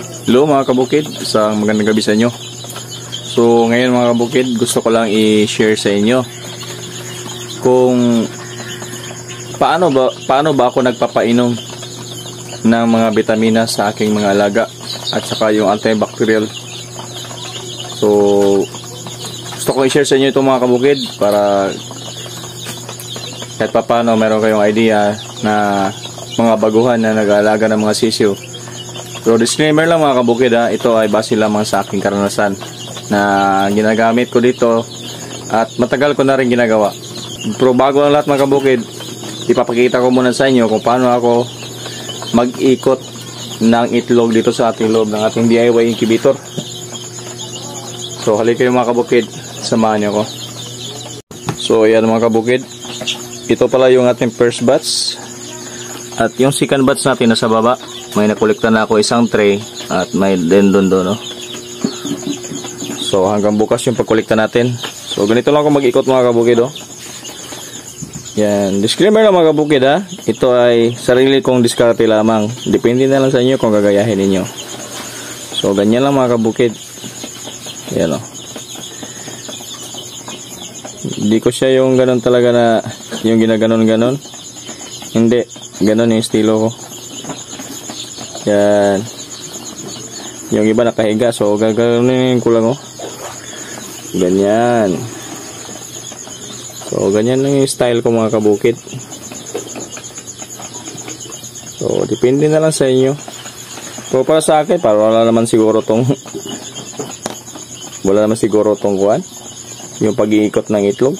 Hello mga kabukid, isang magandang gabi sa inyo. So ngayon mga kabukid, gusto ko lang i-share sa inyo kung paano ba ako nagpapainom ng mga bitamina sa aking mga alaga at saka yung antibacterial. So gusto ko i-share sa inyo ito mga kabukid para kahit paano meron kayong idea na mga baguhan na nag-aalaga ng mga sisiw. So disclaimer lang mga kabukid, ito ay base lamang sa aking karanasan na ginagamit ko dito at matagal ko na rin ginagawa. Pero bago ang lahat mga kabukid, ipapakita ko muna sa inyo kung paano ako mag-ikot ng itlog dito sa ating loob ng ating DIY incubator. So halika kayo mga kabukid, samahan niyo ko. So ayan mga kabukid, ito pala yung ating first batch at yung second batch natin nasa baba. May nakolekta na ako isang tray at may dendon doon, no? So hanggang bukas yung pagkolekta natin. So ganito lang ako mag-ikot mga kabukid, oh. Yan, disclaimer lang mga kabukid, ha. Ito ay sarili kong diskarte lamang. Depende na lang sa inyo kung gagayahin ninyo. So ganyan lang mga kabukid. Yan, oh. Hindi ko siya yung ganon talaga na yung ginaganon-ganon. Hindi, ganon yung estilo ko. Yan. Yung iba nakahiga, so gagawin ko lang, oh. Ganyan. So ganyan lang yung style ko mga kabukid. So depende na lang sa inyo. So para sa akin, wala naman siguro tong kuwan, yung pag-iikot ng itlog.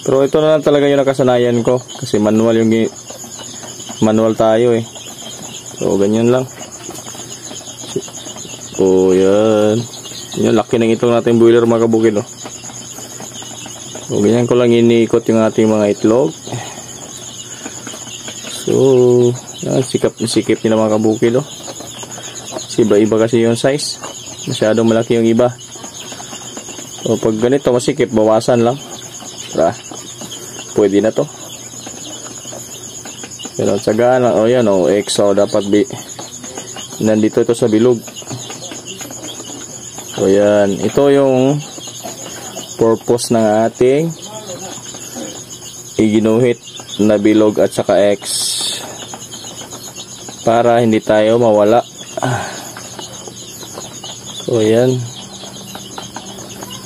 Pero ito na lang talaga yung nakasanayan ko kasi manual tayo, eh. So ganyan lang. So yan. Yan, laki ng itlog natin boiler mga kabukid, oh. So ganyan ko lang iniikot yung ating mga itlog. So yan, sikip nila mga kabukid, oh. Kasi iba kasi yung size. Masyadong malaki yung iba. So pag ganito masikip, bawasan lang. Tara, pwede na to. Pero tsagaan lang. O yan, o exo dapat nandito ito sa bilog. So yan, ito yung purpose ng ating iginuhit na bilog at saka X para hindi tayo mawala. So yan,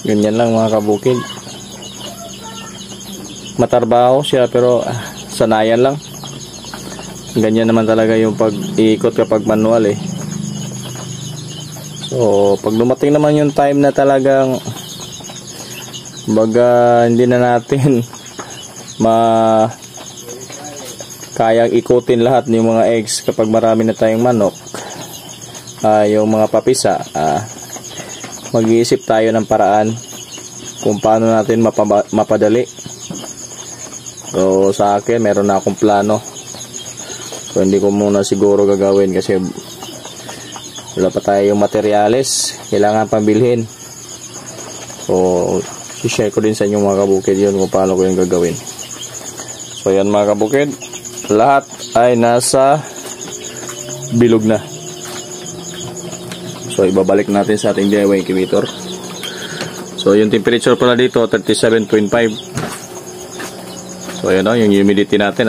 ganyan lang mga kabukid. Matarbaho siya pero sanayan lang. Ganyan naman talaga yung pag-iikot kapag manual, eh. So pag dumating naman yung time na talagang baga hindi na natin kayang ikutin lahat ng mga eggs kapag marami na tayong manok, yung mga papisa, mag-iisip tayo ng paraan kung paano natin mapadali. So sa akin meron na akong plano. So hindi ko muna siguro gagawin kasi wala pa tayong materyales, kailangan pambilhin. So i-share ko din sa inyo mga kabukid yun kung paano ko yung gagawin. So yan mga kabukid, lahat ay nasa bilog na. So ibabalik natin sa ating DIY incubator. So yung temperature pala dito 37.5. So yan, yung humidity natin,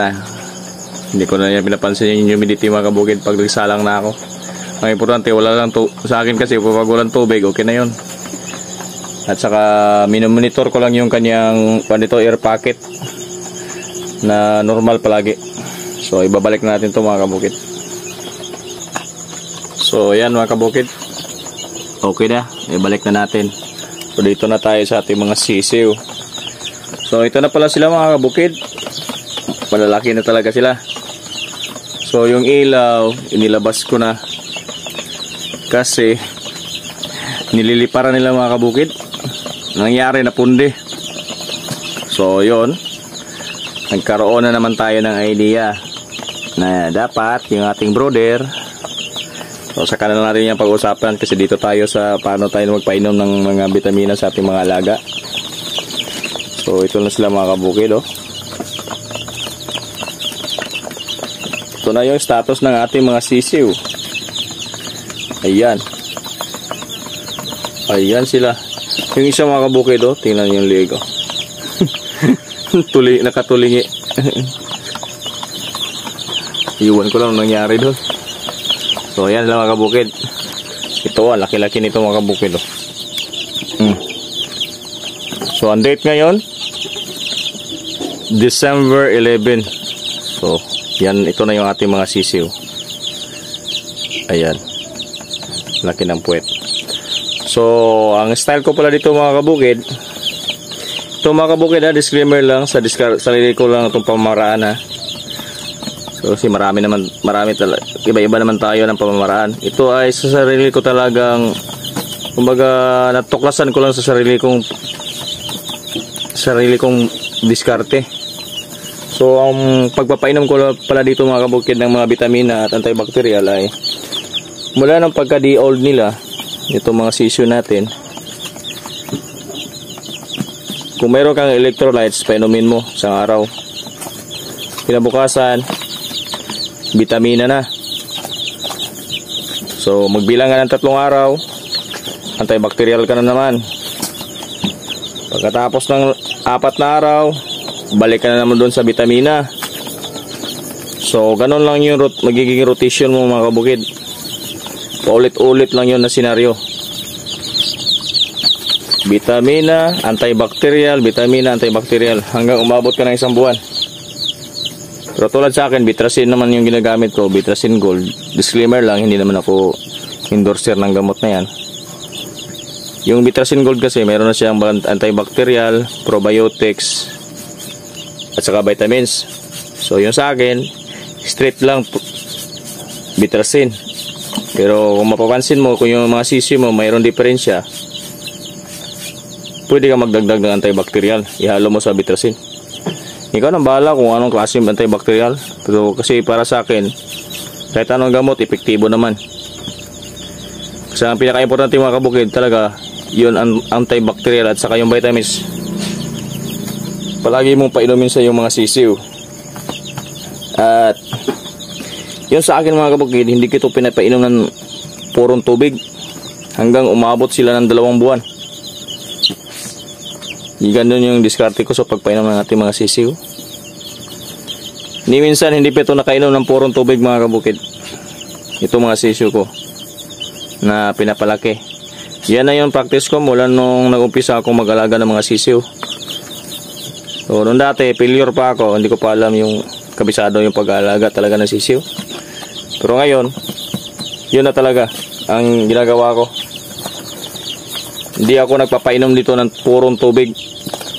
hindi ko na pinapansin yung humidity mga kabukid pag nagsalang na ako. Ang importante, wala lang sa akin kasi pag walang tubig, okay na yun. At saka minomonitor ko lang yung kanyang air packet na normal palagi. So ibabalik natin to mga kabukid. So yan mga kabukid, okay na, ibalik na natin. So dito na tayo sa ating mga sisiw. So ito na pala sila mga kabukid, malalaki na talaga sila. So yung ilaw inilabas ko na kasi nililiparan nila mga kabukid, nangyari na pundi. So yon, nagkaroon na naman tayo ng idea na dapat yung ating brooder, so saka na natin yung pag-usapan kasi dito tayo sa paano tayo magpainom ng mga bitamina sa ating mga alaga. So ito na sila mga kabukid, oh. Ito na yung status ng ating mga sisiw. Ayan. Ayan sila. Yung isa mga kabukid, oh, tingnan yung liig, oh. Nakatulingi. Iwan ko lang nangyari doon. So ayan lang mga kabukid. Ito, laki-laki nito mga kabukid, oh. So ang date ngayon, December 11. So yan, ito na yung ating mga sisiw. Ayan, laki ng puwet. So ang style ko pala dito mga kabukid, ito mga kabukid, disclaimer lang, sa sarili ko lang itong pamamaraan, ha. So kasi marami talaga, iba-iba naman tayo ng pamamaraan. Ito ay sa sarili ko talagang, kumbaga natuklasan ko lang sa sarili kong diskarte. So ang pagpapainom ko pala dito mga kabukid ng mga vitamina at antibacterial ay mula ng pagka-de-old nila, itong mga sisiw natin. Kung meron kang electrolytes, painumin mo isang araw. Kinabukasan, vitamina na. So magbilang ka ng 3 araw, antibacterial ka na naman. Pagkatapos ng 4 na araw, balik ka na naman doon sa vitamina. So ganun lang yung magiging rotation mo mga kabukid. Paulit-ulit lang yun na senaryo. Vitamina, antibacterial, vitamina, antibacterial, hanggang umabot ka ng 1 buwan. Pero tulad sa akin, Bitrasin naman yung ginagamit ko, Bitrasin Gold. Disclaimer lang, hindi naman ako endorser ng gamot na yan. Yung Bitrasin Gold kasi, meron na siyang antibacterial, probiotics, at saka vitamins. So yung sa akin, straight lang Bitrasin. Pero kung mapapansin mo, kung yung mga sisiw mo mayroon diferensya, pwede ka magdagdag ng antibacterial, ihalo mo sa Bitrasin. Ikaw nang bahala kung anong klase ng antibacterial. Pero kasi para sa akin, kahit anong gamot, epektibo naman. Kasi ang pinaka-importante mga kabukid talaga, yun ang antibacterial at saka yung vitamins. Palagi mong painumin sa yung mga sisiw. At yun sa akin mga kabukid, hindi ko ito pinapainom ng purong tubig hanggang umabot sila ng 2 buwan. Ganun yung diskarte ko sa pagpainom ng ating mga sisiw. Ni minsan hindi pa ito nakainom ng purong tubig mga kabukid. Ito mga sisiw ko na pinapalaki. Yan na yung practice ko mula nung nag-umpisa akong mag-alaga ng mga sisiw. So nung dati failure pa ako, hindi ko pa alam yung kabisado yung pag-aalaga talaga ng sisiw. Pero ngayon, yun na talaga ang ginagawa ko. Hindi ako nagpapainom dito ng purong tubig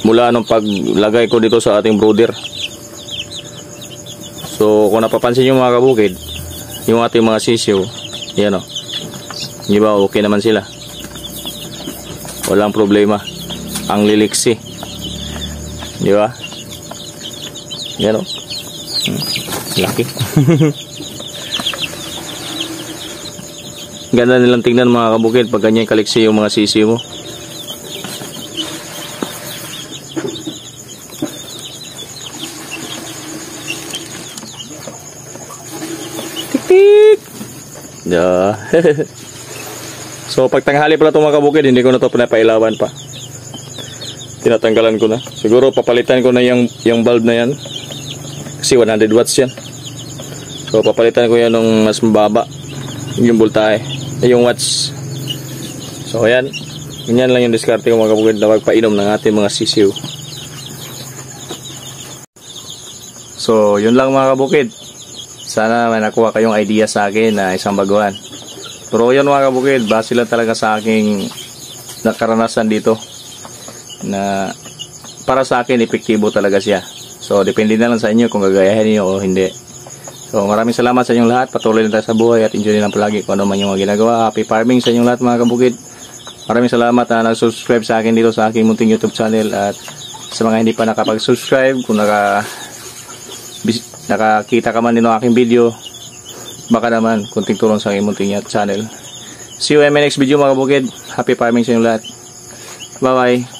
mula nung paglagay ko dito sa ating brooder. So kung napapansin nyo mga kabukid, yung ating mga sisiw, yan o, di ba okay naman sila, walang problema, ang liliksi, di ba, yan o, laki. Ganda nilang tingnan mga kabukid pag ganyan kaliksi yung mga sisiw mo. Tik-tik! Yeah. So pag tanghali pala itong mga kabukid, hindi ko na ito pinapailawan pa. Tinatanggalan ko na. Siguro papalitan ko na yung bulb na yan. Kasi 100 watts yan. So papalitan ko yan ng mas mababa yung voltahe, yung watts. So ayan, ganyan lang yung diskarte ko mga kabukid na magpainom ng ating mga sisiw. So yun lang mga kabukid. Sana may nakuha kayong idea sa akin na isang baguhan. Pero yun mga kabukid, base lang talaga sa aking nakaranasan dito na para sa akin epektibo talaga siya. So depende na lang sa inyo kung gagayahin niyo o hindi. So maraming salamat sa inyong lahat. Patuloy lang tayo sa buhay at enjoy lang palagi kung ano man yung mga ginagawa. Happy farming sa inyong lahat mga kabukid. Maraming salamat na nag-subscribe sa akin dito sa aking munting YouTube channel. At sa mga hindi pa nakapag-subscribe, kung nakakita ka man din ng aking video, baka naman kunting tulong sa aking munting channel. See you in my next video mga kabukid. Happy farming sa inyong lahat. Bye bye.